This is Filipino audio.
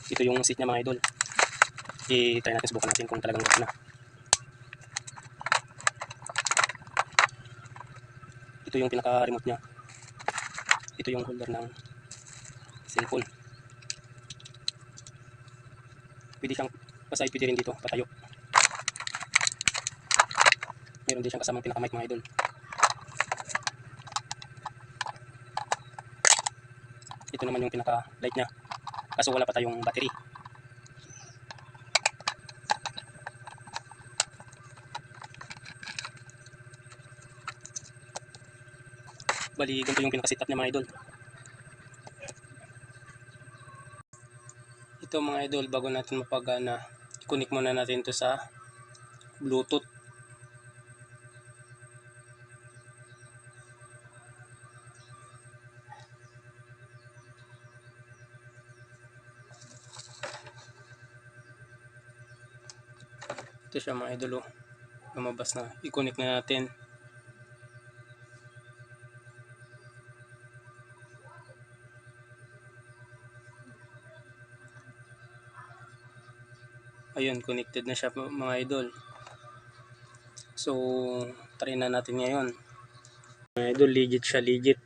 Ito yung seat niya mga idol. I-try natin, subukan natin kung talagang work na. Ito yung pinaka-remote niya. Ito yung holder ng cellphone. Pwede siyang pasay, pwede rin dito patayo. Meron din siyang kasamang pinaka-mic mga idol. Ito naman yung pinaka-light niya. Kaso wala pa tayong battery. Bali, ganito yung pinaka-setup niya mga idol. Ito mga idol, bago natin mapagana, i-connect muna natin ito sa Bluetooth. Ito siya mga idol, lumabas na. I-connect na natin. Ayun, connected na siya mga idol. So, try na natin ngayon. Mga idol, legit siya, legit.